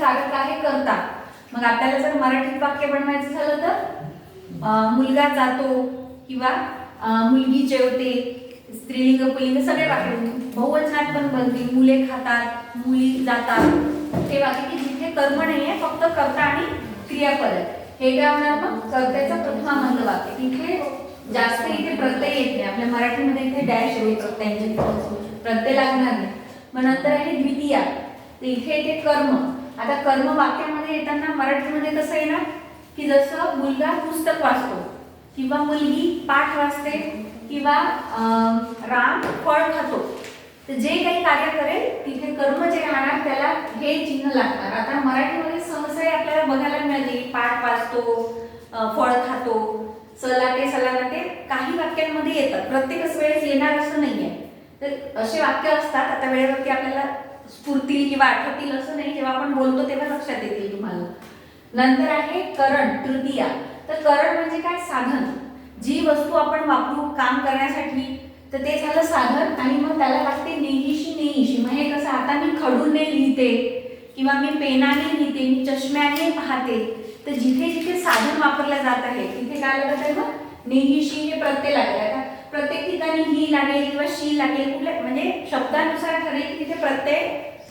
कारक आहे कर्ता. मग आपल्याला जर मराठीत वाक्य बनवायचं झालं तर मुलगा जातो किंवा मुलगी जेवते, स्त्रीलिंग पुल्लिंग सगळे वाक्य. बहुवचनात पण बनतील, मुले खातात, मुली जातात. हे वाक्य की जिथे कर्म नाही आहे, फक्त कर्ता आणि क्रियापद आहे. हे काय होणार मग कर्त्याचं प्रथमामंत वाक्य. इथे जास्त इथे प्रत्यय येत नाही. आपल्या मराठीमध्ये इथे डॅश येते प्रत्ययांचे, प्रत्यय लागणार नाही. मग नंतर आहे द्वितीया, तर इथे येते कर्म. आता कर्म वाक्यामध्ये येताना मराठीमध्ये कसं येणार की जसं मुलगा पुस्तक वाचतो किंवा मुलगी पाठ वाचते किंवा राम फळ खातो, तर जे काही कार्य करेल तिथे कर्म जे राहणार त्याला हे चिन्ह लागणार. आता मराठीमध्ये सहसा आपल्याला बघायला मिळते पाठ वाचतो, फळ खातो, सलाटे सलाटे काही वाक्यांमध्ये येतात. प्रत्येकच वेळेस येणार असं नाहीये. तर असे वाक्य असतात. आता वेळेवरती आपल्याला स्फूर्ती किंवा आठवतील असं नाही, जेव्हा आपण बोलतो तेव्हा लक्षात येतील तुम्हाला. नंतर आहे करण, तृतीया. तर करण म्हणजे काय, साधन. जी वस्तू आपण वापरू काम करण्यासाठी, तर ते झालं साधन. आणि मग त्याला लागते नेहीशी नेहीशी. मग हे कसं, आता मी खडूने लिहिते किंवा मी पेनाने लिहिते, मी चष्म्याने पाहते, तर जिथे जिथे साधन वापरलं जात आहे तिथे काय लागत आहे मग नेहीशी हे प्रत्यय लागेल. आता प्रत्येक ठिकाणी ही लागेल किंवा शी लागेल, कुठल्या म्हणजे शब्दानुसार ठरेल की तिथे प्रत्यय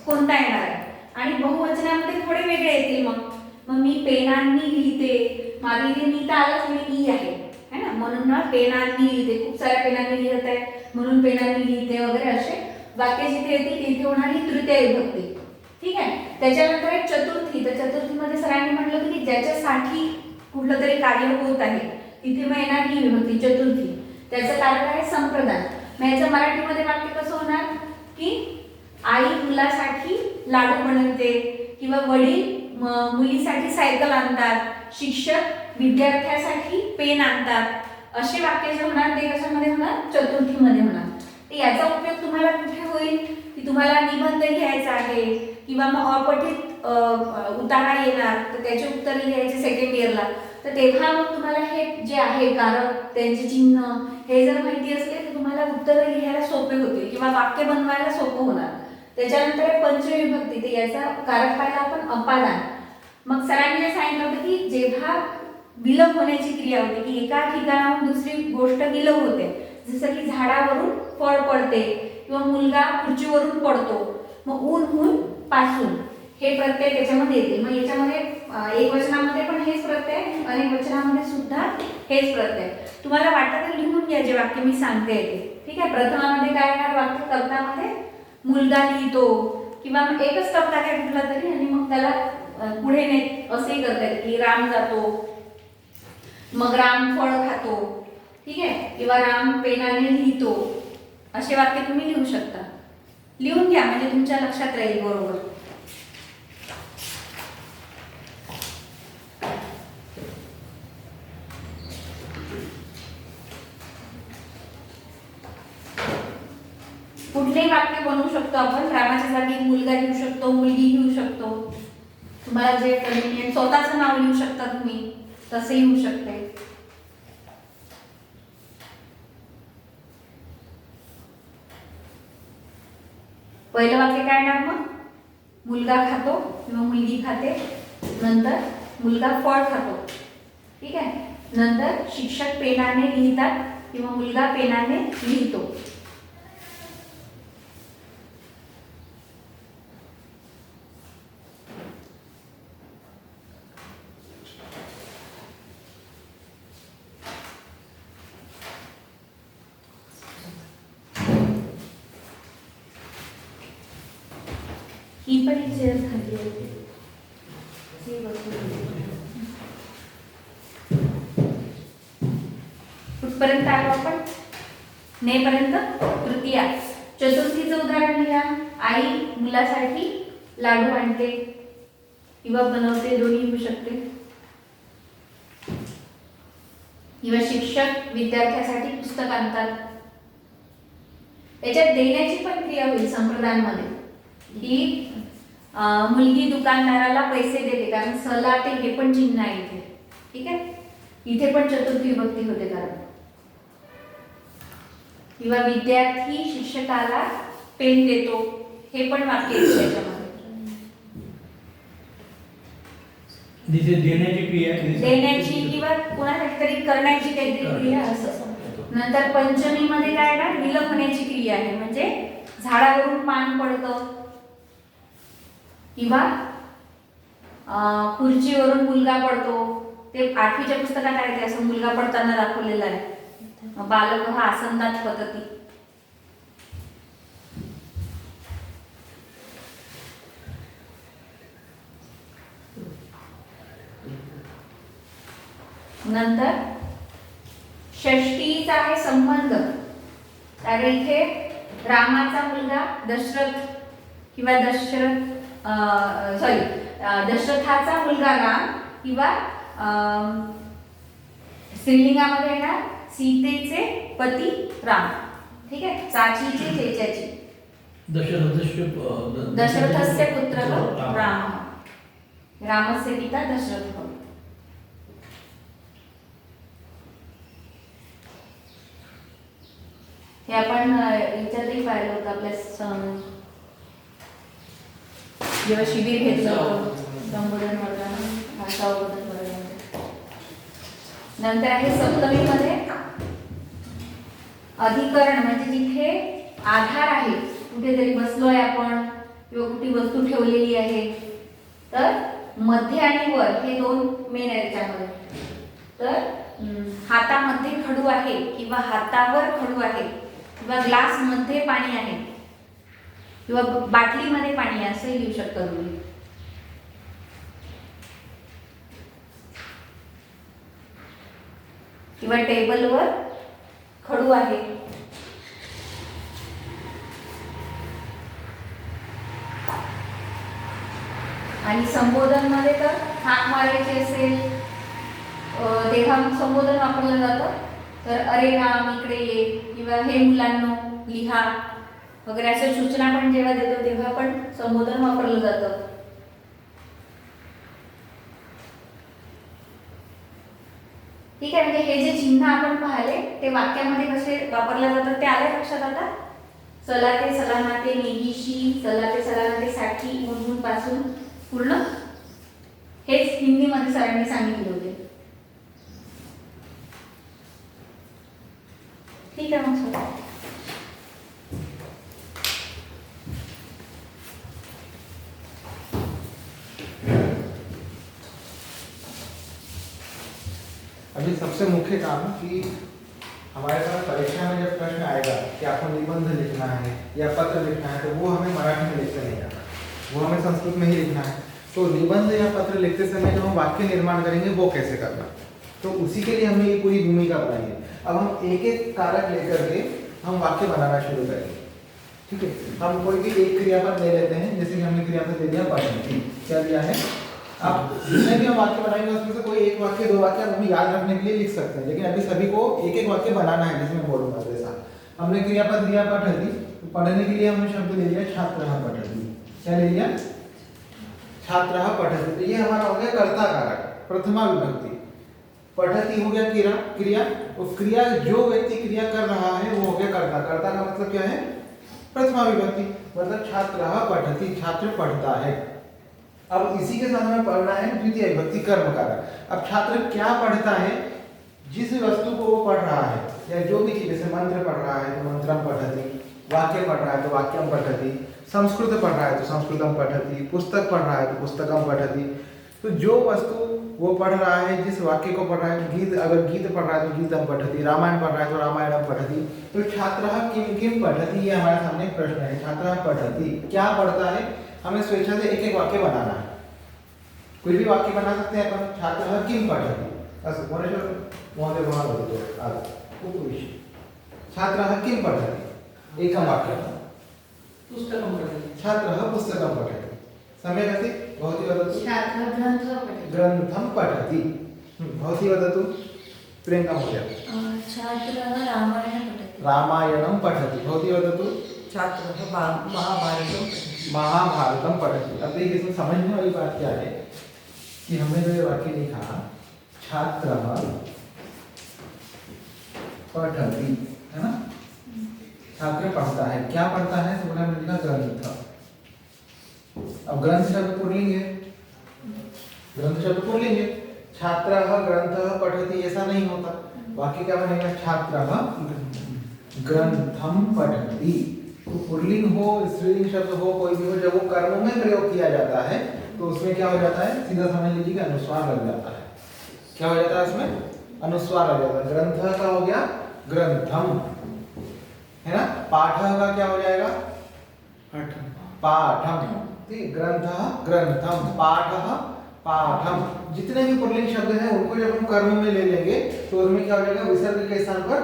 कोणता येणार आहे. आणि बहुवचनामध्ये थोडे वेगळे येतील. मग मी पेनांनी लिहिते, माझे इथे नी तर आलंच नाही, ई आहे है ना, म्हणून ना पेनांनी लिहिते, खूप साऱ्या पेनांनी लिहित आहे म्हणून पेनांनी लिहिते वगैरे असे वाक्य जिथे येतील तिथे होणार ही तृतीय विभक्ती. ठीक आहे. त्याच्यानंतर एक चतुर्थी. तर चतुर्थीमध्ये सरांनी म्हटलं होतं की ज्याच्यासाठी कुठलं तरी कार्य होत आहे तिथे मग येणार ही विभक्ती चतुर्थी. त्याचं कारण आहे संप्रदान. मग याचं मराठीमध्ये वाक्य कसं होणार की आई मुलासाठी लाडू बनवते किंवा वडील मुलीसाठी सायकल आणतात, शिक्षक विद्यार्थ्यासाठी पेन आणतात. असे वाक्य जे होणार ते कशामध्ये होणार, चतुर्थीमध्ये होणार. तर याचा उपयोग तुम्हाला कुठे होईल की तुम्हाला निबंध लिहायचा आहे किंवा मग अपठित उतारा येणार, तर त्याचे उत्तर लिहायचे सेकंड इयरला, तर तेव्हा मग तुम्हाला हे जे आहे कारक, त्यांचे चिन्ह हे जर माहिती असले तर तुम्हाला उत्तर लिहायला सोपे होतील किंवा वाक्य बनवायला सोपं होणार. त्याच्यानंतर पंचविभक्ती. तर याचा कारक पाहिला आपण अपादान. मग सरांनी सांगितलं होतं की जेव्हा विलोप होण्याची क्रिया होते की एका ठिकाणाहून दुसरी गोष्ट विलोप होते, जसं की झाडावरून फळ पडते किंवा मुलगा खुर्चीवरून पडतो, मग ऊन ऊन पासून हे प्रत्यय त्याच्यामध्ये येते. मग याच्यामध्ये एक वचनामध्ये पण हेच प्रत्यय, अनेक वचनामध्ये सुद्धा हेच प्रत्यय. तुम्हाला वाटतं तर लिहून घ्या जे वाक्य मी सांगते ते. ठीक आहे. प्रथमामध्ये काय येणार वाक्य, कर्तामध्ये मुलगा लिहितो किंवा एकच कर्ता काय कुठला तरी आणि मग त्याला पुढे नेत असेही करता येते की राम जातो, मग राम फळ खातो. ठीक आहे. किंवा राम पेनाने लिहितो. असे वाक्य तुम्ही लिहू शकता. लिहून घ्या म्हणजे तुमच्या लक्षात राहील बरोबर. कुठलेही वाक्य बनवू शकतो आपण. रामाच्या जागी मुलगा लिहू शकतो, मुलगी लिहू शकतो. तुम्हाला जे कन्व्हिनियंट, स्वतःचं नाव लिहू शकता तुम्ही, तसेही होऊ शकते. पहिलं वाक्य काय येणार मग, मुलगा खातो किंवा मुलगी खाते. नंतर मुलगा फळ खातो. ठीक आहे. नंतर शिक्षक पेनाने लिहितात किंवा मुलगा पेनाने लिहितो. ही पण एक चेअर खाली आहे. कुठपर्यंत आलो आपण, ने पर्यंत. तृतीया. चतुर्थीचं उदाहरण लिहा. आई मुलासाठी लाडू आणते किंवा बनवते, दोन्ही होऊ शकते. किंवा शिक्षक विद्यार्थ्यासाठी पुस्तक आणतात. याच्यात देण्याची पण क्रिया होईल संप्रदानमध्ये. ही मुलगी दुकानदाराला पैसे देते, कारण सलाटे हे पण चिन्ह आहे इथे. ठीक आहे. इथे पण चतुर्थी विभक्ती होते कारण. किंवा विद्यार्थी शिक्षकाला पेन देतो, हे पण वाक्य आहे त्याच्यामध्ये. जिथे देण्याची क्रिया आहे, देण्याची किंवा कोणासाठी तरी करण्याची काहीतरी क्रिया असं. नंतर पंचमी मध्ये काय आहे, विलग होण्याची क्रिया आहे, म्हणजे झाडावरून पान पडतं किंवा खुर्चीवरून मुलगा पडतो. ते 8वीच्या पुस्तकात आहे, ते असं मुलगा पडताना दाखवलेलं आहे. बालक हा आसंतात पतती. नंतर षष्टीचा आहे संबंध. तर इथे रामाचा मुलगा दशरथ किंवा दशरथाचा मुलगा राम किंवा स्त्रीलिंगामध्ये येणार सीतेचे पती राम. ठीक आहे, चाचीचे चेचाची. दशरथस्य पुत्र राम, रामस्य पिता दशरथ. हे आपण याच्यातही पाहिलं होतं आपल्या जेव्हा शिबिर घेतलं होतं संबोधन भाषावबोधन. नंतर आहे सप्तमीमध्ये अधिकरण, म्हणजे जिथे आधार आहे, कुठेतरी बसलोय आपण किंवा कुठे वस्तू ठेवलेली आहे, तर मध्य आणि वर हे 2 मेन आहेत त्यामध्ये. तर हातामध्ये खडू आहे किंवा हातावर खडू आहे किंवा ग्लास मध्ये पाणी आहे किंवा बाटलीमध्ये पाणी आहे असं लिहू शकता तुम्ही. किंवा टेबलवर खडू आहे. आणि संबोधन मध्ये तर हाक मारायचे असेल तेव्हा संबोधन वापरलं जातं. तर अरे राम इकडे ये किंवा हे मुलांनो लिहा वगैरे अशा सूचना पण जेव्हा देतो तेव्हा पण संबोधन वापरलं जातं. ठीक आहे, म्हणजे हे जे चिन्ह आपण पाहिले ते वाक्यामध्ये कसे वापरले जातात ते आले लक्षात आता. सलाते सलामते नेगीशी, सलाते सलामते साठी, मुनमुन पासून पूर्ण हेच हिंदीमध्ये सरांनी सांगितले होते. ठीक आहे, मग अभी सबसे मुख्य काम कि हमारे पास परीक्षा में जब प्रश्न आएगा कि आपको निबंध लिखना है या पत्र लिखना है, तो वो हमें मराठी में लिखकर नहीं आना, वो हमें संस्कृत में ही लिखना है. तो निबंध या पत्र लिखते समय जो हम वाक्य निर्माण करेंगे वो कैसे करना, तो उसी के लिए हमने ये पूरी भूमिका बनाई है. अब हम एक एक कारक लेकर के हम वाक्य बनाना शुरू करेंगे. ठीक है, हम कोई भी एक क्रियापद ले लेते हैं. जैसे कि हमने क्रियापद ले लिया पढ़ने, क्या लिया है. आप जितने भी हम वाक्य बनाएंगे उसमें से कोई एक वाक्य 2 वाक्य हम याद रखने के लिए लिख सकते हैं, लेकिन अभी सभी को एक एक वाक्य बनाना है. जिसमें बोलूंगा जैसा हमने क्रियापद लिया पठति, तो पढ़ने के लिए हमने शब्द ले लिया छात्रः पठति. क्या ले लिया, छात्रः पठति. तो ये हमारा हो गया कर्ता कारक, प्रथमा विभक्ति. पठति हो गया क्रिया, तो क्रिया जो व्यक्ति क्रिया कर रहा है वो हो गया कर्ता. कर्ता का मतलब क्या है, प्रथमा विभक्ति. मतलब छात्रः पठति, छात्र पढ़ता है. अब इसी के साथ में पढ़ना है द्वितीय विभक्ति कर्म कारक. अब छात्र क्या पढ़ता है, जिस वस्तु को वो पढ़ रहा है या जो भी चीज, जैसे मंत्र पढ़ रहा है तो मंत्रम पठति, वाक्य पढ़ रहा है तो वाक्यम पठति, संस्कृत पढ़ रहा है तो संस्कृतम पठति, पुस्तक पढ़ रहा है तो पुस्तकम पठति. तो जो वस्तु वो पढ़ रहा है, जिस वाक्य को पढ़ रहा है, गीत अगर गीत पढ़ रहा है तो गीतम पठति, रामायण पढ़ रहा है तो रामायणम पठति. तो छात्रः किम किम पठति, ये हमारे सामने एक प्रश्न है. छात्रः पठति क्या पढ़ता है, हमें स्वेच्छा से एक एक वाक्य बनाना है. कोई भी वाक्य बना सकते हैं अपन. छात्रः किम पठति, अस्तु भुवनेश्वर महोदय वहाँ वदतु. उपविश्य छात्रः किम पठति, एकं वाक्यं. पुस्तकं पठति. छात्रः पुस्तकं पठति. सम्यक् अस्ति. भवती वदतु. छात्रः ग्रन्थः पठति. ग्रन्थं पठति. भवती वदतु. प्रियंका महोदय. छात्रः रामायणं पठति. रामायणं पठति. भवती वदतु. छात्रः महाभारतं पठति. महाभारतं पठति. अब देखिए इसमें समझने वाली बात क्या है कि हमने जो ये वाक्य लिखा, छात्रः पठति, है ना. छात्र पढ़ता है. क्या पढ़ता है, तो बोला हमने लिखा ग्रंथ. अब ग्रंथ शब्द पुल्लिंग है, ग्रंथ शब्द पुल्लिंग है। छात्रः ग्रंथः पठति ऐसा नहीं होता। वाक्य क्या बनेगा? छात्रः ग्रंथम पठति। तो पुल्लिंग हो स्त्रीलिंग शब्द हो कोई भी हो, जब वो कर्म में प्रयोग किया जाता है तो उसमें क्या हो जाता है? सीधा समझ लीजिए कि अनुस्वार लग जाता है। क्या हो जाता है उसमें? अनुस्वार लग जाता है। ग्रंथ का हो गया ग्रंथम, है ना। पाठः का क्या हो जाएगा? पाठम। ठीक, ग्रंथः ग्रंथम, पाठः पाठम। जितने भी पुल्लिंग शब्द हैं उनको जब हम कर्म में ले लेंगे तो उसमें क्या हो जाएगा? विसर्ग के स्थान पर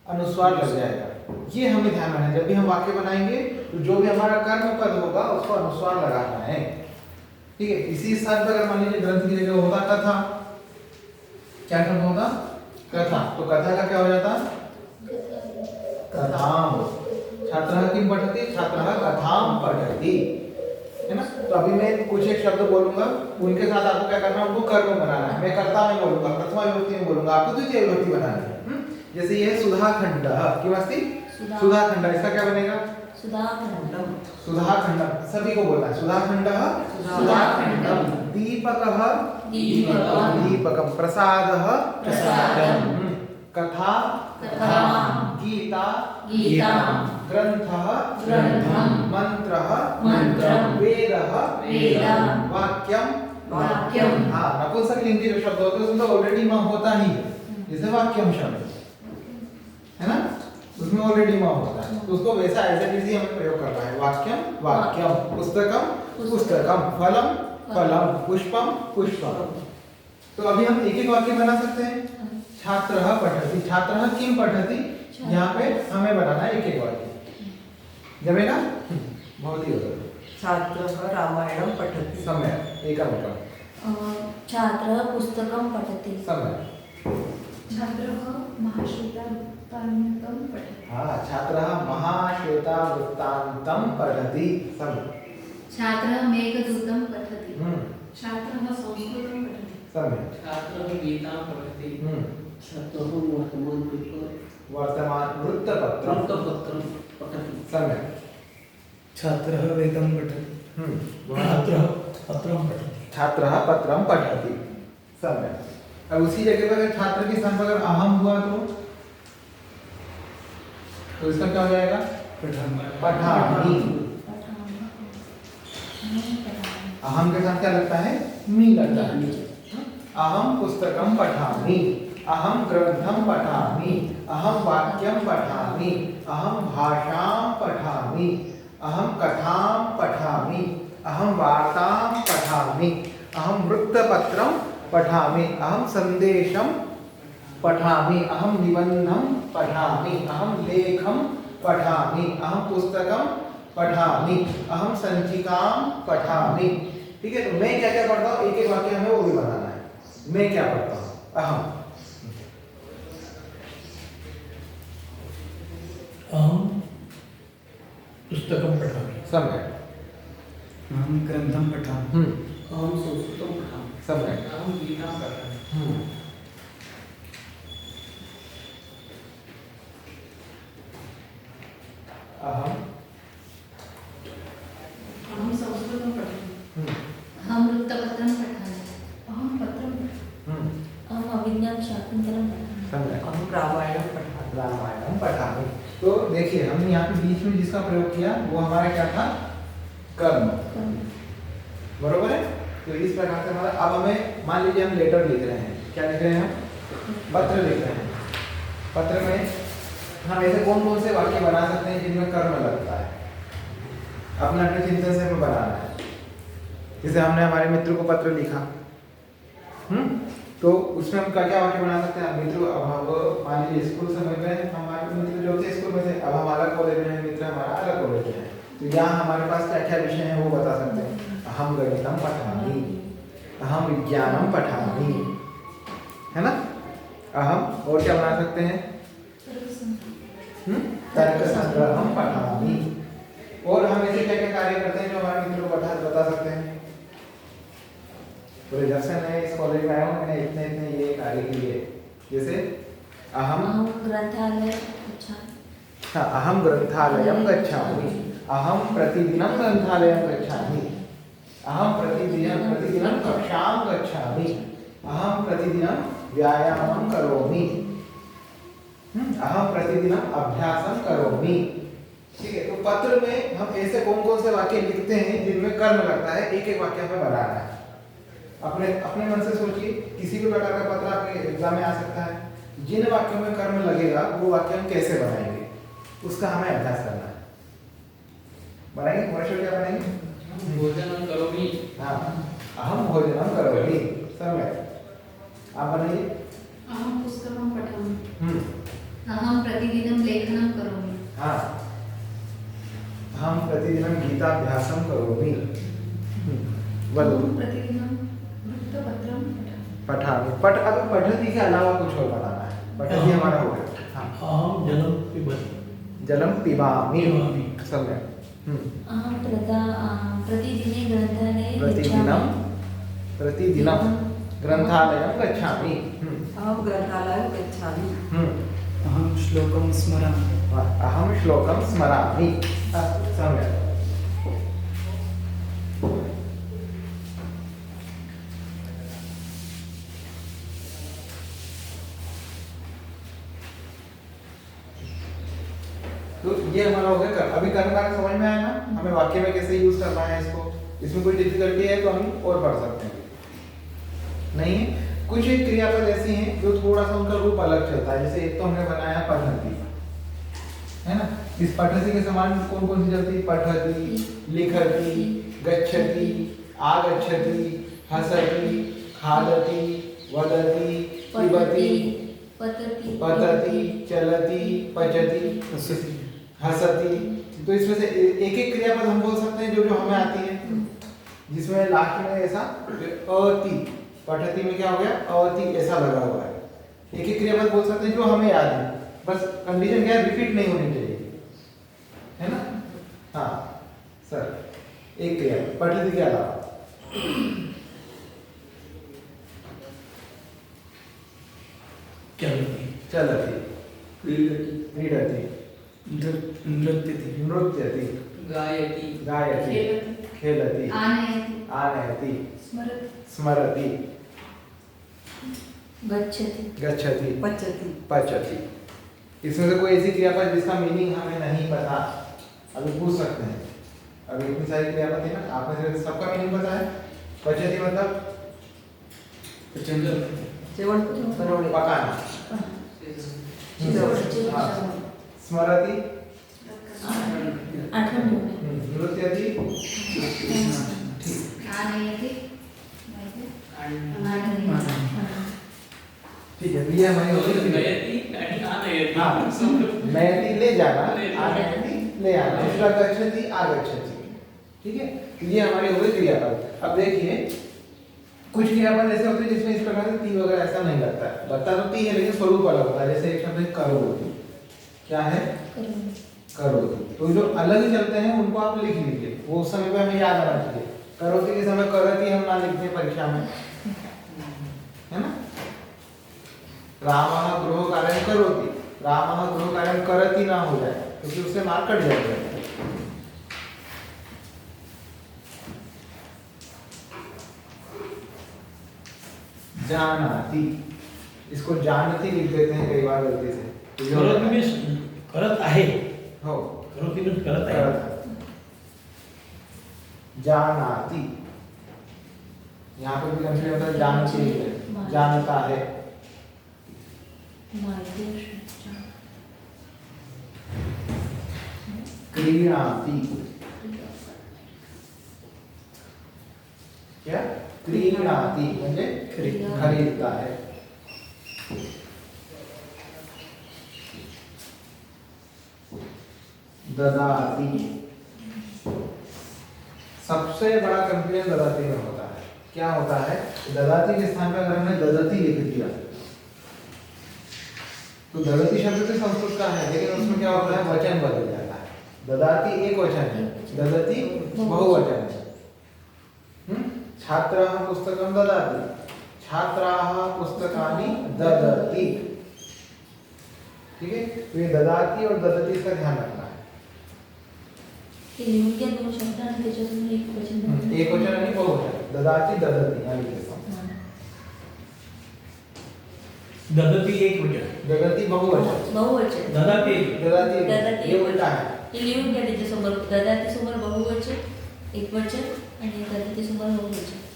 अनुस्वार लग जाएगा। ये हमें ध्यान रखना है। जब भी हम वाक्य बनाएंगे तो जो भी हमारा कर्म पद होगा उसको अनुस्वार लगाना है। ठीक है। इसी स्थान पर अगर मान लीजिए ग्रंथ की जगह होता कथा, क्या शब्द होता? कथा। तो कथा का क्या हो जाता? कथाम। छात्रः किम पठति? छात्रः कथाम पठति, है ना। तो अभी मैं कुछ एक शब्द बोलूंगा, उनके साथ आपको क्या करना है? उनको कर्म बनाना है। मैं कर्ता में बोलूंगा, प्रथमा विभक्ति में बोलूंगा, आपको द्वितीय विभक्ति बनानी है। जैसे ये सुधाखंडः, किमस्ति? सुधाखंडः। इसका क्या बनेगा? सुधाखंडम। सुधाखंडम। सभी को बोलना है। सुधाखंडः सुधाखंडम। दीपकः दीपकम्। दीपकम्। प्रसादः प्रसादम्। कथा कथाम्। गीता गीताम्। ग्रंथः ग्रन्थम्। मंत्रः मन्त्रम्। वेदः वेदम्। वाक्यम वाक्यम्। हाँ, नपुंसकलिंगी जो शब्द होते हैं उसमें तो ऑलरेडी माँ होता ही है। जैसे वाक्यम शब्द है ना, उसमें ऑलरेडी माँ होता है, तो उसको वैसा ऐसे किसी हमें प्रयोग करना है। वाक्यम वाक्यम, पुस्तकम पुस्तकम, फलम फलम, पुष्पम पुष्पम। तो अभी हम एक एक वाक्य बना सकते हैं। छात्रः पठति। छात्रः किम पठति? यहाँ पे हमें बनाना है एक एक वाक्य। जमेगा? बहुत ही होगा। छात्रः रामायणं पठति। समय एकम एकम। छात्रः पुस्तकं पठति। समय। छात्रः महाश्वेतावृत्तान्तं पठति। हाँ, छात्रः महाश्वेतावृत्तान्तं पठति। समय। छात्रः मेघदूतं पठति। छात्रः संस्कृतं पठति। समय। छात्रः गीतां पठति। छात्रः वर्तमानपत्रं वर्तमान वृत्तपत्रं पठति। समय। छात्रः वेदं पठति। छात्रः पत्रं पठति। छात्रः पत्रं पठति। समय। अब उसी जगह पर अगर छात्र के स्थान पर अगर अहम हुआ तो इसका क्या हो जाएगा? पठामि। अहम के साथ क्या लगता है? मी लगता है। अहम पुस्तकं पठामि, अहम ग्रंथं पठामि, अहम वाक्यं पठामि, अहम भाषां पठामि, अहम कथां पठामि, अहम वार्तां पठामि, अहम वृत्तपत्रं पठामि, अहम संदेशं पठामि, अहम निबंधं पठामि, अहम लेखं पठामि, अहम पुस्तकं पठामि, अहम संचिकां पठामि। ठीक है। तो मैं क्या क्या पढ़ता हूँ, एक एक वाक्य हमें वो भी बनाना है। मैं क्या पढ़ता हूँ? अहम अहं पुस्तकं पठामि। समय। अहं ग्रन्थं पठामि। अहं संस्कृतं पठामि। समय। अहं गीतां पठामि। अहम अहं संस्कृतं पठामि। अहं वृत्तपत्रं पठामि। अहं पत्रं पठामि। अहम् अभिज्ञानशाकुन्तलं पठामि। समय। अहं रामायणं पठामि। रामायणं पठामि। तो देखिए हमने यहाँ पे बीच में जिसका प्रयोग किया वो हमारा क्या था? कर्म। बरोबर है। तो इस प्रकार से हमारा, अब हमें मान लीजिए हम लेटर लिख रहे हैं। क्या लिख रहे हैं? हम पत्र लिख रहे हैं। पत्र में हम ऐसे कौन कौन से वाक्य बना सकते हैं जिनमें कर्म लगता है? अपने अपने चिंतन से हमें बनाना है। जैसे हमने हमारे मित्र को पत्र लिखा, तो उसमें हम क्या क्या वाक्य बना सकते हैं? मित्र, अब हम मान लीजिए स्कूल से मिल रहे हैं, हमारे मित्र जो थे स्कूल में से, अब हम अलग कॉलेज में हैं, मित्र हमारा अलग कॉलेज में है, तो यहाँ हमारे पास क्या क्या विषय हैं वो बता सकते हैं। अहम गणितं पठामि, अहम विज्ञानं पठामि, है ना। अहम और क्या बना सकते हैं? तर्कसंग्रहं पठामि। और हम ऐसे क्या क्या कार्य करते हैं जो हमारे मित्र को बता सकते हैं? बोले जब से मैं इस कॉलेज में आया हूँ मैंने इतने इतने ये कार्य किए। जैसे अहम ग्रंथालय गच्छामि। हाँ, अहम ग्रंथालयं गच्छामि, अहम प्रतिदिनं ग्रंथालयं गच्छामि, अहम प्रतिदिनं कक्षां गच्छामि, अहम प्रतिदिनं व्यायामं करोमि, अहम प्रतिदिनं अभ्यासं करोमि। ठीक है, तो पत्र में हम ऐसे कौन कौन से वाक्य लिखते हैं जिनमें कर्म लगता है, एक एक वाक्य हमें बनाना है। अपने अपने मन से सोचिए, किसी भी प्रकार का पत्र आपके एग्जाम में आ सकता है, जिन वाक्यों में कर्म लगेगा वो वाक्य हम कैसे बनाएंगे, उसका हमें अभ्यास करना है। बनाएंगे मनुष्य, क्या बनाएंगे? भोजनं करोमि। हाँ, अहम भोजनम करोमि, समय आप बनाइए। अहं पुस्तकं पठामि। अहम प्रतिदिनं लेखनं करोमि। हाँ, अहम प्रतिदिनं गीताभ्यासं करोमि। वदतु। अहं प्रतिदिनं वृत्तपत्रं पठामि। पठामि। अब पठति के अलावा कुछ और बनाना है। पठति हमारा हो गया। हाँ, अहम जलम पिबति। जलम पिबामि। पिबामि। सम्यक्। अहं प्रतिदिने ग्रन्थालये प्रतिदिनं ग्रन्थालयं गच्छामि। अहं ग्रन्थालयं गच्छामि। अहम श्लोकं स्मरामि। अहम श्लोकं स्मरामि। सम्यक्। तो ये हमारा हो गया। अभी कर्म कारक समझ में आया ना, हमें वाक्य में कैसे यूज करना है इसको। इसमें कोई डिफिकल्टी है तो हम और पढ़ सकते हैं, नहीं है? कुछ एक क्रियापद ऐसी हैं जो थोड़ा सा उनका रूप अलग चलता है। जैसे एक तो हमने बनाया पठति, है ना? इस पठति के समान कौन कौन सी चलती है? पठति, लिखति, गच्छति, आगच्छति, हसति, खादति, वदति, पिबति, पतति, चलति, पचति, हसति। तो इसमें से एक एक क्रियापद हम बोल सकते हैं जो जो हमें आती है, जिसमें लास्ट में ऐसा अति, पठति में क्या हो गया? अति ऐसा लगा हुआ है। एक एक क्रियापद बोल सकते हैं जो हमें याद है, बस कंडीशन क्या है? रिपीट नहीं होनी चाहिए, है ना? हाँ सर, एक क्रिया पठति के अलावा चलति, क्रीडति, नृत्यति, नृत्यति, गायति, खेलति, आनयति, स्मरति, गच्छति, पचति। इसमें से कोई ऐसी क्रियापद जिसका मीनिंग हमें नहीं पता, अभी पूछ सकते हैं। अभी इतनी सारी क्रियापद है ना, आपने से सबका मीनिंग पता है? पचति मतलब जेवण बनवणे, पकाना। हाँ। स्मरति, नृत्यति, ठीक है। ये हमारी हो गई। हाँ, नयति ले जाना, आनयति ले आना, दूसरा गच्छति, आगच्छति। ठीक है, तो ये हमारी हो गई क्रियापद। अब देखिए, कुछ क्रियापद ऐसे होते हैं जिसमें इस प्रकार से ती वगैरह ऐसा नहीं लगता है। लगता तो ती है लेकिन स्वरूप अलग होता है। जैसे एक शब्द है करोति, क्या है? करोति। तो जो अलग चलते हैं उनको आप लिख लीजिए, वो उस समय पे हमें याद आना चाहिए। करोति के समय करति हम ना लिखते परीक्षा में, है ना? रामः गृहकार्यं करोति, रामः गृहकार्यं करति ना हो जाए, क्योंकि उससे मार्क कट जाएगा। जानाति, इसको जानती लिख देते हैं कई बार गलती से। करत आहे, हो, करोति में करत आहे। जानाति, यहाँ पर भी कंफ्यूजन होता है। जानती है, जानता है। क्रीणाति, क्या? क्रीणाति म्हणजे खरीदता है। ददाति, सबसे बड़ा कंफ्यूजन ददाति में होता है। क्या होता है? ददाति के स्थान पर अगर हमने ददति लिख दिया तो ददति शब्द तो संस्कृत का है, लेकिन उसमें क्या होता है? वचन बदल जाता है। ददाति एक वचन है, ददति बहुवचन है। छात्रः पुस्तकं ददाति, छात्राः पुस्तकानि ददति। ठीक है, तो ये ददाति और ददति का ध्यान रखना है। ते लिहून घ्या 2 शब्द आणि त्याच्यातून एक वचन बनवा. एक वचन आणि बहुवचन. ददाती ददती या लिहितो. हां. ददती एक वचन. ददती बहुवचन. बहुवचन. ददाती एक. ददाती ददाती हे उलट आहे. हे लिहून घ्या त्याच्यासमोर. ददाती समोर बहुवचन, एक वचन आणि ददाती समोर बहुवचन.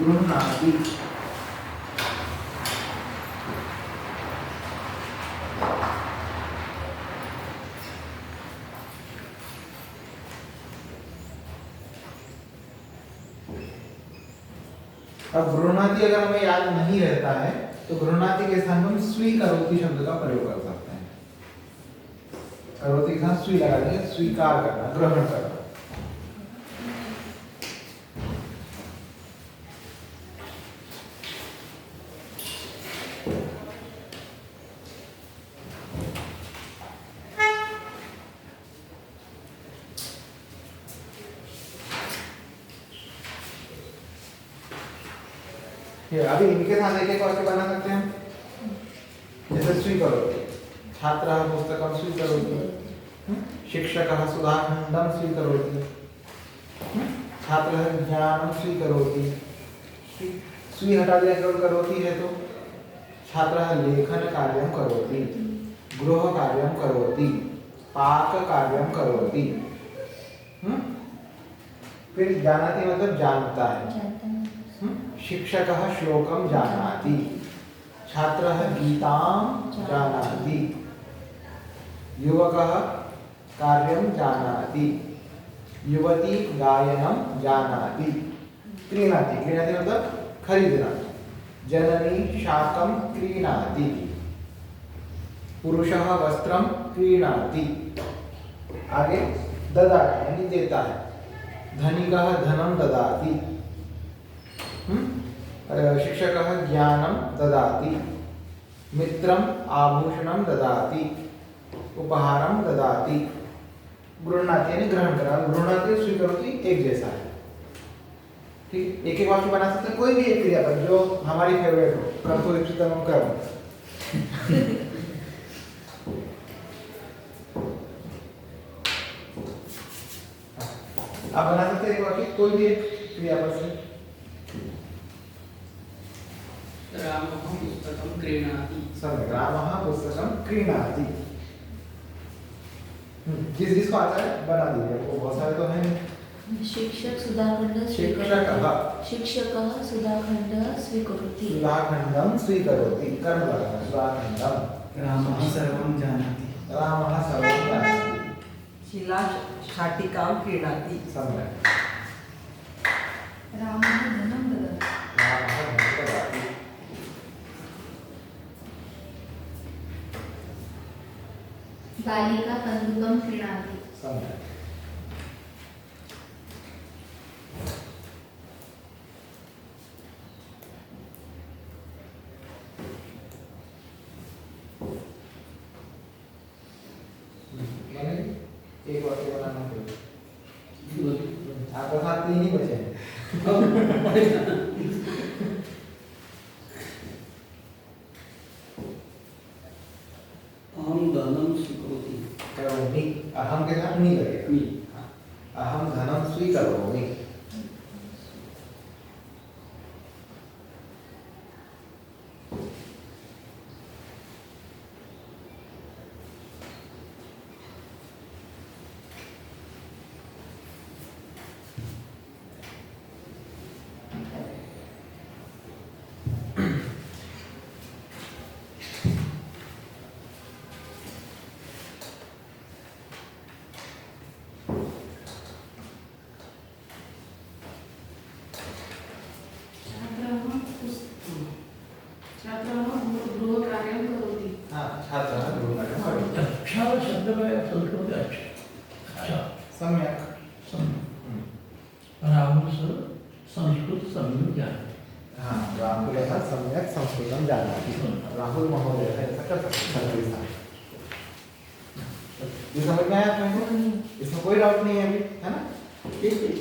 गृह्णाति. अब गृह्णाति अगर हमें याद नहीं रहता है तो गृह्णाति के स्थान पर हम स्वीकरोति शब्द का प्रयोग कर सकते हैं. करोति के साथ स्वी लगा देंगे. स्वीकार करना, ग्रहण करना. ये अभी इनके साथ एक एक वाक्य बना सकते हैं. जैसे स्वीकरोति. छात्रः पुस्तकं स्वीकरोति. शिक्षकः सुधाखण्डं स्वीकरोति. छात्रः ज्ञानं स्वीकरोति. स्वी हटा दिया केवल करोति है तो छात्रः लेखन कार्यं करोति. गृह कार्यं करोति. पाक कार्यं करोति. फिर जानाति मतलब जानता है. जानता है. शिक्षकः श्लोकं जानाति. छात्रः गीतां जानाति. युवकः कार्यं जानाति. युवती गायनं जानाति. क्रीणाति. क्रीणाति मतलब खरीदना. जननी शाकं क्रीणाति. पुरुषः वस्त्रं क्रीणाति. आगे ददाति यानी देता है. धनिकः धनं ददाति. शिक्षकः ज्ञानं ददाति. मित्रम् आभूषणं ददाति. उपहारं ददाति. गृह्णाति यानी ग्रहण करा. गृह्णाति स्वीकरोति एक जैसा है. ठीक. एक एक वाक्य बना सकते हैं. कोई भी एक क्रियापद जो हमारी फेवरेट हो. कर्तुरीप्सितम कर्म. आप बना सकते हैं एक वाक्य कोई भी एक क्रियापद से. रामः पुस्तकं क्रीणाति. सम्यक्. रामः पुस्तकं क्रीणाति. जिसको आता है बना दीजिए. वो बहुत सारे तो हैं. शिक्षक सुधाखंड शिक्षकः. शिक्षकः सुधाखंड स्वीकरोति. सुधाखण्डं स्वीकरोति. कर्म लगाना. सुधाखण्डं. रामः सर्वं जानाति. रामः सर्वं जानाति. शिला शाटिकां क्रीणाति. सम्यक्. रामः धनं ददाति. रामः धनं ददाति. बालिका कन्दुकं क्रीणाति. सम्यक्. मैंने एक वाक्य बनाना पड़ेगा. आपके साथ 3 ही बचे हैं. अहं धनं स्वीकरोति. करोमि. अहम के साथ नहीं लगेगा. अहम धनं स्वीकरोमि. छात्रः गृहकार्यं करोति. हाँ, छात्रः गृहकार्यं करोति. अच्छा शब्द का संस्कृत में अच्छा. सम्यक्. राहुल सर संस्कृत सम्यक जानाति. हाँ, राहुलः सम्यक् संस्कृतं जानाति. राहुल महोदयः ऐसा कर सकते हैं. ये समझ में आया आपको? इसमें कोई डाउट नहीं है अभी, है ना? ठीक है।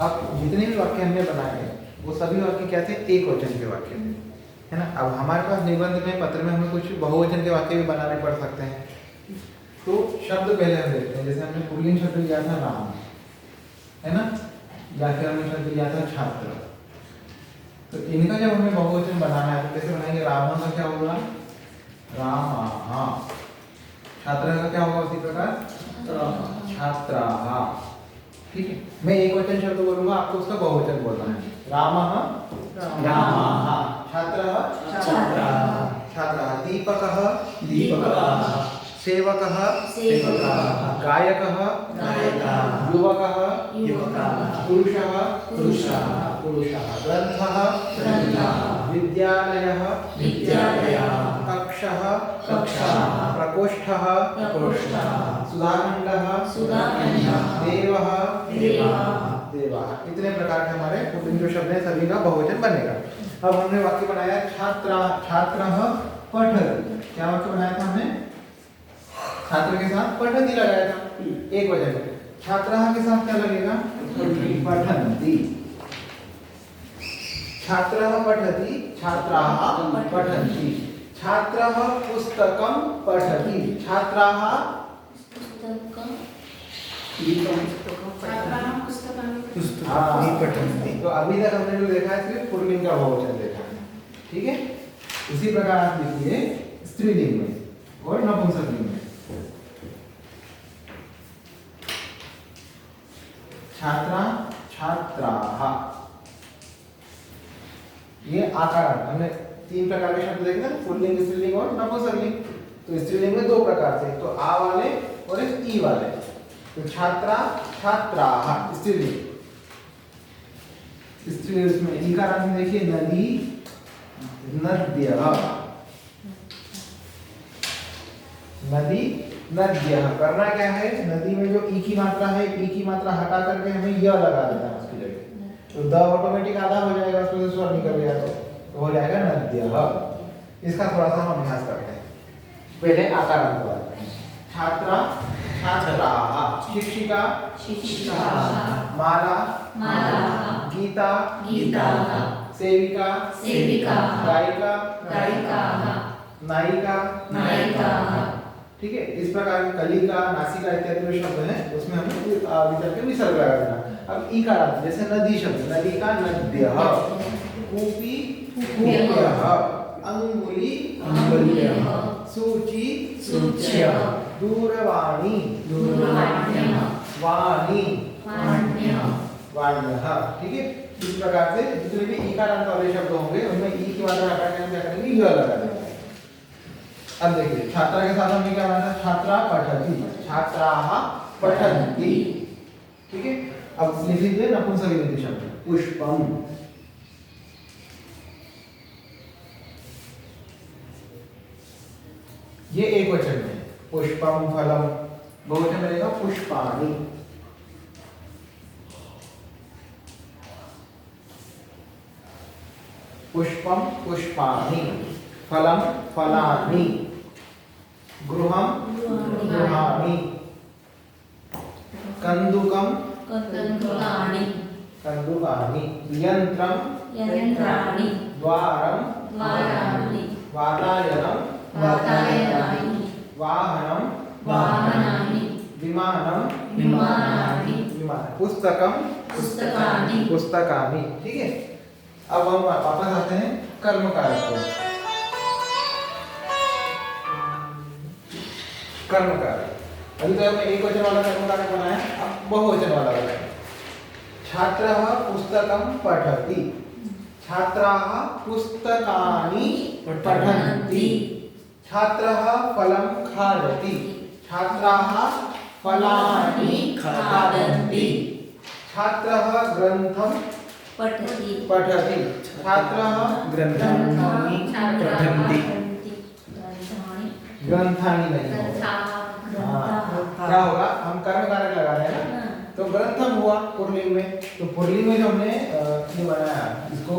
अब जितने भी वाक्य हमने बनाए हैं वो सभी वाक्य क्या थे? एक वचन के वाक्य थे, है ना? अब हमारे पास निबंध में, पत्र में हमें कुछ बहुवचन के वाक्य भी बनाने पड़ सकते हैं। तो शब्द पहले हम देखते हैं। जैसे हमने पुल्लिंग शब्द लिया था राम, है ना? या फिर हमने शब्द लिया था छात्र। तो इनका जब हमें बहुवचन बनाना है तो कैसे बनाएंगे? राम का क्या होगा? रामा। छात्र का क्या होगा उसी प्रकार? छात्राः। ठीक है, मैं एक वचन शब्द बोलूंगा, आपको उसका बहुवचन बोलना है। रामः रामाः, छात्रः छात्राः, छात्राः। दीपकः दीपकाः, सेवकः सेवकाः, गायकः गायकाः, युवकः युवकाः, पुरुषः पुरुषाः पुरुषाः, ग्रन्थः ग्रन्थाः, विद्यालयः विद्यालयाः, कक्षः कक्षाः, प्रकोष्ठः प्रकोष्ठाः, सुधाखण्डः सुधाखण्डः, देवः देवाः देवाः। इतने प्रकार के हमारे पुल्लिंग जो शब्द हैं सभी का बहुवचन बनेगा। अब हमने वाक्य बनाया छात्रा छात्रः पठति। क्या वाक्य बनाया था हमने? छात्र के साथ पठति लगाया था, एक वचन। छात्रः के साथ क्या लगेगा? पठन्ति। छात्रः पठति, छात्राः पठन्ति। छात्रः पुस्तकं पठति, छात्राः छात्राणां पुस्तकानि पठन्ति। तो अभी तक हमने जो देखा है सिर्फ पुल्लिंग का बहुवचन देखा है, ठीक है? उसी प्रकार आप लिखिए स्त्रीलिंग में और नपुंसकलिंग में। छात्रा छात्राः, ये आकार। हमने 3 प्रकार के शब्द देखे थे, पुल्लिंग, स्त्रीलिंग और नपुंसकलिंग। तो स्त्रीलिंग में 2 प्रकार थे, तो आ वाले और एक ई वाले। तो छात्रा छात्राः स्त्रीलिंग। स्त्रीलिंग इसमें ई का रंग देखिए, नदी नद्यः, नदी नद्यः। करना क्या है? नदी में जो ई की मात्रा है, ई की मात्रा हटा करके हमें य लगा देना है उसकी जगह। तो द ऑटोमेटिक आधा हो जाएगा, उसमें से स्वर निकल गया तो हो जाएगा नद्यः। इसका थोड़ा सा हम अभ्यास करते हैं। पहले आकारांत वाला। छात्रा छात्राः, शिक्षिका शिक्षिकाः, माला मालाः, गीता गीताः, सेविका सेविकाः, गायिका गायिकाः, नायिका नायिकाः। ठीक है, इस प्रकार कलिका नासिका इत्यादि जो शब्द हैं उसमें हमें विचार के विसर्ग लगा देना। अब ई का अर्थ, जैसे नदी शब्द, नदी का नद्यः, कूपी कूप्यः, अंगुली अंगुल्यः, सूची सूच्यः, दूरवाणी दूरवाण्यः, वाणी वाण्यः। वाण्यः। ठीक है, इस प्रकार से जितने भी ई का अर्थ वाले शब्द होंगे उनमें ई की मात्रा हटा के हम क्या करेंगे? य लगा देंगे। अब देखिए छात्रा के साथ हमने क्या बनाया? छात्रा पठति, छात्राः पठन्ति। ठीक है, अब लिख लीजिए नपुंसकलिंग शब्द। पुष्पम, ये एक वचन में। पुष्पम फलम, बहुवचन बनेगा पुष्पाणि। पुष्पम पुष्पाणि, फलम फलानि, गृहं गृहाणि, कन्दुकं कन्दुकानि, कन्दुकानि, यन्त्रं यन्त्राणि, द्वारं द्वाराणि, वातायनं वातायनानि, वाहनं वाहनानि, विमानं विमानानि, पुस्तकं पुस्तकानि। पुस्तकानि। ठीक है, अब हम वापस आते हैं कर्म कारक को। कर्म कारक, अभी तो हमने एक वचन वाला कर्म कारक बनाया, अब बहुवचन वाला बनाया। छात्रः पुस्तकं पठति, छात्राः पुस्तकानि पठन्ति, छात्रः फलं खादति, छात्राः फलानि खादन्ति, छात्रः ग्रन्थं पठति, पठति, छात्रः ग्रन्थानि पठन्ति, ग्रंथानि नहीं होगा। ग्रन्थाः, हाँ, ग्रन्थाः, क्या होगा, हम कर्म कारक लगा रहे हैं ना, तो ग्रंथम हुआ पुल्लिंग में। तो पुल्लिंग में जो हमने ये बनाया इसको,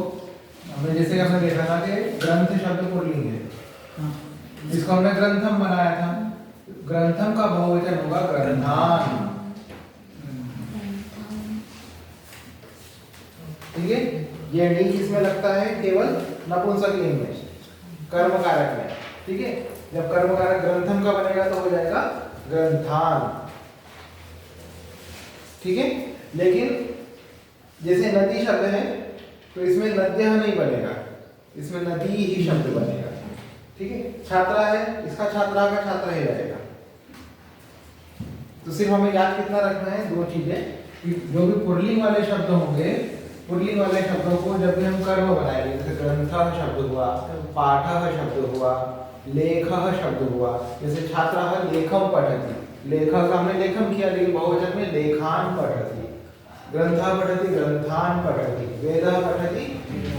हमने जैसे हमने देखा था कि ग्रंथ शब्द पुल्लिंग है, इसको हमने ग्रंथम बनाया था। ग्रंथम का बहुवचन होगा ग्रंथान। ठीक है, ये नी किसमें लगता है, केवल नपुंसकलिंग में, कर्म कारक में। ठीक है, जब कर्म कारक ग्रंथम का बनेगा तो हो जाएगा ग्रंथान। ठीक है, लेकिन जैसे नदी शब्द है तो इसमें नद्यः नहीं बनेगा, इसमें नदी ही शब्द बनेगा। ठीक है, छात्रा है, इसका छात्रा का छात्रा ही रहेगा। तो सिर्फ हमें याद कितना रखना है, दो चीजें, कि जो भी पुल्लिंग वाले शब्द होंगे, पुल्लिंग वाले शब्दों को जब भी हम कर्म बनाएंगे, जैसे ग्रंथः शब्द हुआ, पाठः शब्द हुआ, लेखः शब्द हुआ, जैसे छात्रः लेखम पठति, लेखक का हमने लेखम किया, लेकिन बहुवचन में लेखान पठति, ग्रंथः पठति ग्रंथान पठति, वेदः पठति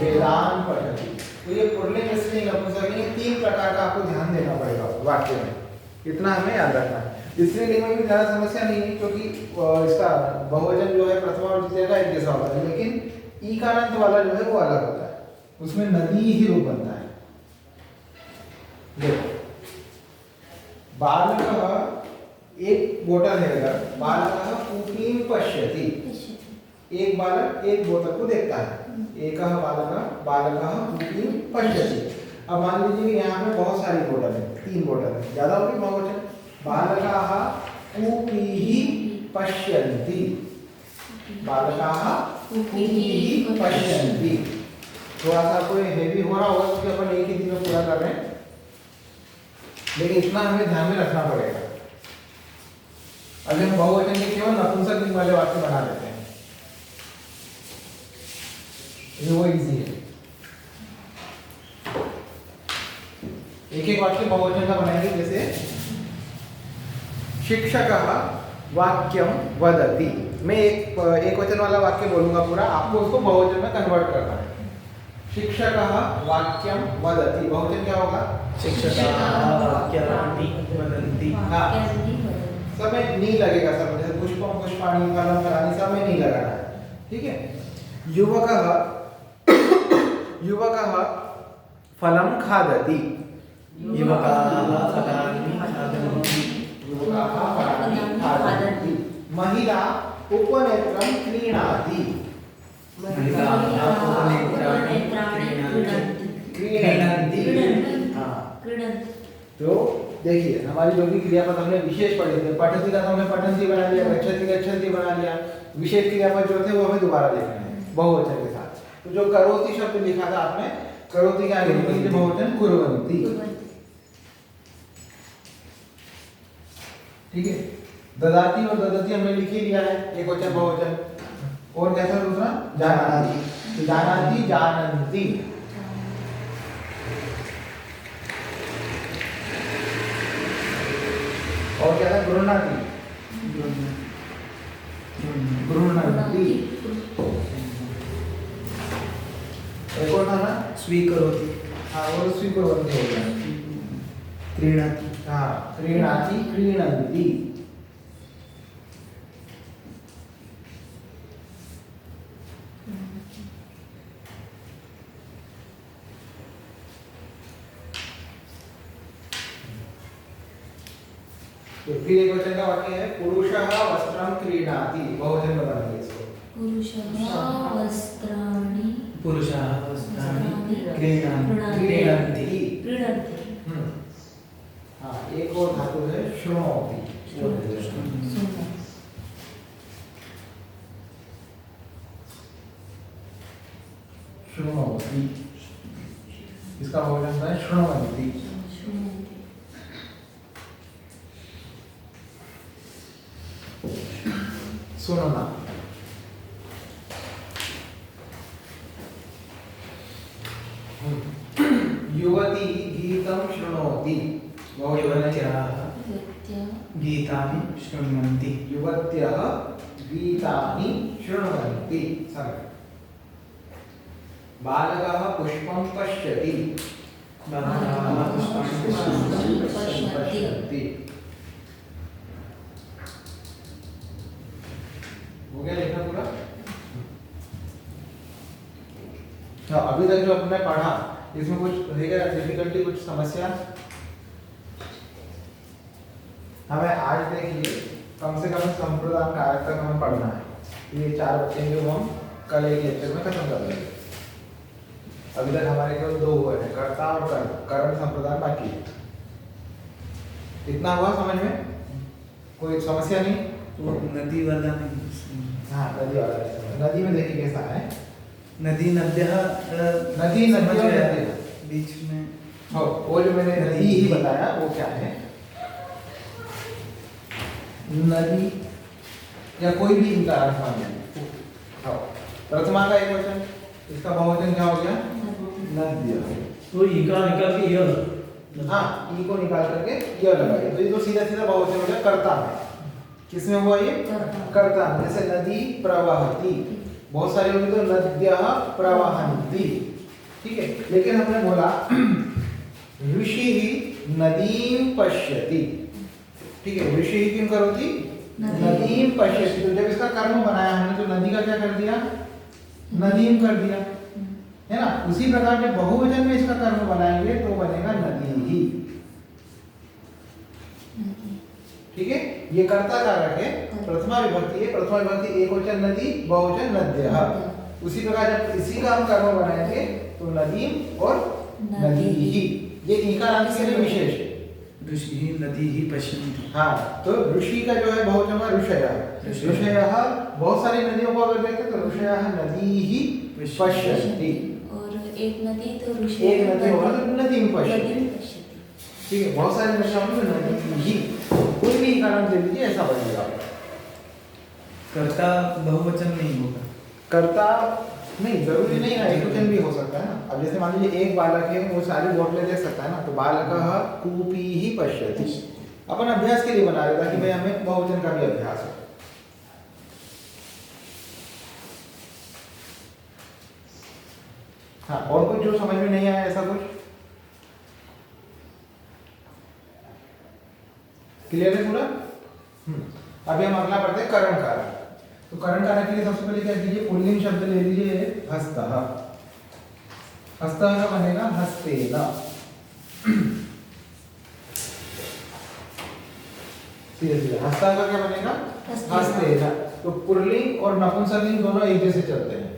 वेदान पठति। तो ये पुल्लिंग स्त्रीलिंग नपुंसकलिंग 3 प्रकार का आपको ध्यान देना पड़ेगा वाक्य में, इतना हमें याद रखना है। स्त्रीलिंग में भी ज़्यादा समस्या नहीं है, क्योंकि इसका बहुवचन जो है प्रथमा और द्वितीय का एक जैसा होता है, लेकिन ईकारांत वाला जो है वो अलग होता है, उसमें नदी ही रूप बनता है। देखो, बालकः एक बोतल है, अगर बालकः कूपीं पश्यति, एक बालक एक बोतल को देखता है, एकः बालकः कूपीं पश्यति। अब मान लीजिए यहाँ पे बहुत सारी बोतल है, 3 बोतल है, ज्यादा होगी बहुवचन, बालकाः कूपीः पश्यन्ति, बालकाः कूपीः पश्यन्ति। थोड़ा सा कोई हेवी हो रहा होगा क्योंकि अपन एक ही दिन में पूरा कर रहे हैं, लेकिन इतना हमें ध्यान में रखना पड़ेगा। अभी हम बहुवचन के केवल नपुंसकलिंग वाले वाक्य बना देते हैं, ये वो इजी है। एक एक वाक्य बहुवचन का बनाएंगे, जैसे शिक्षकः वाक्यम वदति, मैं एक वचन वाला वाक्य बोलूंगा पूरा, आपको उसको बहुवचन में कन्वर्ट करना है। शिक्षकः वाक्यम वदति, बहुवचन क्या होगा, शिक्षकाः वाक्यं वदन्ति। हाँ, सब में नी लगेगा, सब जैसे पुष्पम पुष्पाणि फलम फलानि, सब में नी लगाना है। ठीक है, युवकः फलं खादति, युवकाः फलानि खादन्ति। महिला उपनेत्रं क्रीणाति, तो देखिए हमारी जो भी क्रियापद हमने विशेष पढ़े थे, पठति का तो हमने पठन्ति बना लिया, गच्छति गच्छन्ति बना लिया, विशेष क्रियापद जो थे वो हमें दोबारा लिखने हैं बहुवचन के साथ। तो जो करोति शब्द लिखा था आपने, करोति के आगे लिखिए बहुवचन कुर्वन्ति। ठीक है, ददाति और ददति हमने लिख ही लिया है, एक वचन बहुवचन। और क्या था दूसरा, जानाति, जानाति जानन्ति। और क्या था, गृह्णाति, गृह्णन्ति। एक और था ना, स्वीकरोति। हाँ, और स्वीकुर्वन्ति हो गया। क्रीणाति। हाँ, क्रीणाति क्रीणन्ति। तो फिर एक वचन का वाक्य है, पुरुषः वस्त्रं क्रीणाति, बहुवचन में बनाएंगे इसको। पुरुषः वस्त्राणि क्रीणन्ति। हाँ, एक और धातु है शृणोति, शृणोति, इसका बहुवचन है शृण्वन्ति। सुनना, युवती गीतं शृणोति, युवत्याः गीतानि शृण्वन्ति। युवत्यः गीतानि शृण्वन्ति। सम्यक्। बालकः पुष्पं पश्यति, बालकाः पुष्पाणि पश्यन्ति। पश्यन्ति। हो गया लिखना पूरा? हाँ, अभी तक जो हमने पढ़ा इसमें कुछ है क्या डिफिकल्टी, कुछ समस्या? हमें आज देखिए कम से कम संप्रदान कारक तक हमें पढ़ना है। ये 4 बचेंगे वो हम कल एक लेक्चर में खत्म कर देंगे। अभी तक हमारे केवल 2 हुए हैं, कर्ता और कर्म, करण संप्रदान बाकी है। इतना हुआ समझ में? कोई समस्या नहीं? तो नदी वाला नहीं। हाँ, नदी वाला है। नदी में देखिए कैसा है, नदी नद्यः नदी समझ नदियों गया। नदी बीच में हाँ, वो जो मैंने नदी ही बताया वो क्या है? नदी या कोई भी इनका अर्थ मान लें। हाँ, प्रथमा का एक वचन, इसका बहुवचन क्या हो गया? नद्य। तो इका निकाल के ये लगा। हाँ, ई को निकाल करके यह लगाइए, तो ये तो सीधा सीधा बहुवचन हो गया कर्ता में। किसमें हुआ ये? कर्ता में। जैसे नदी प्रवाहती, बहुत सारी होगी तो नद्यः प्रवहन्ति, ठीक है। लेकिन हमने बोला ऋषि नदीं पश्यति, ठीक है। ऋषि किम करोति? नदीं पश्यति। तो जब इसका कर्म बनाया हमने तो नदी का क्या कर दिया? नदीं कर दिया, है ना। उसी प्रकार जब बहुवचन में इसका कर्म बनाएंगे तो बनेगा नदी ही, ठीक है। ये कर्ता कारक है, प्रथमा विभक्ति है। प्रथमा विभक्ति एक वचन नदी, बहुवचन नद्यः। उसी प्रकार जब इसी का हम कर्म बनाएंगे तो नदीं और नदी ही। ये इकारांत के लिए विशेष है। ऋषि ही नदी ही पश्यन्ति। हाँ, तो ऋषि का जो है बहुवचन में ऋषयः। ऋषयः बहुत सारी नदियों को अगर देखते तो ऋषयः नदी ही पश्यन्ति। और एक नदी तो ऋषि एक नदी होगा तो नदीं पश्यति, नदीं पश्यति। ठीक है। बहुत सारी नदियां होंगी तो नदी ही, कोई भी कारण दे दीजिए ऐसा बनेगा। कर्ता बहुवचन नहीं होगा। कर्ता नहीं, जरूरी नहीं है, एक वचन भी हो सकता है ना। अब जैसे मान लीजिए एक बालक है, वो सारी बोतलें देख सकता है ना, तो बालकः कूपी ही पश्यति। अपन अभ्यास के लिए बना रहे ताकि भाई हमें बहुवचन का भी अभ्यास हो। हाँ, और कुछ जो समझ में नहीं आया ऐसा कुछ? क्लियर है पूरा? अभी हम अगला पढ़ते हैं करण कारक। तो करण कारक के लिए सबसे पहले क्या कीजिए, पुल्लिंग शब्द ले लीजिए हस्तः। हस्तः का बनेगा हस्तेन। सीधे सीधे हस्तः का क्या बनेगा? हस्तेन। तो पुल्लिंग और नपुंसकलिंग दोनों एक जैसे चलते हैं।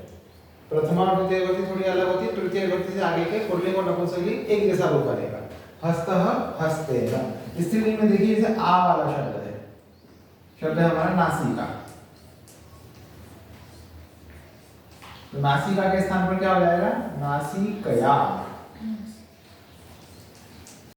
प्रथमा और द्वितीय विभक्ति थोड़ी अलग होती है, तृतीय विभक्ति से आगे के पुल्लिंग और नपुंसकलिंग एक जैसा रूप बनेगा। हस्तः हस्तेन। स्त्रीलिंग में देखिए जैसे आ वाला शब्द है, शब्द है हमारा नासिका। तो नासिका के स्थान पर क्या हो जाएगा? नासिकया।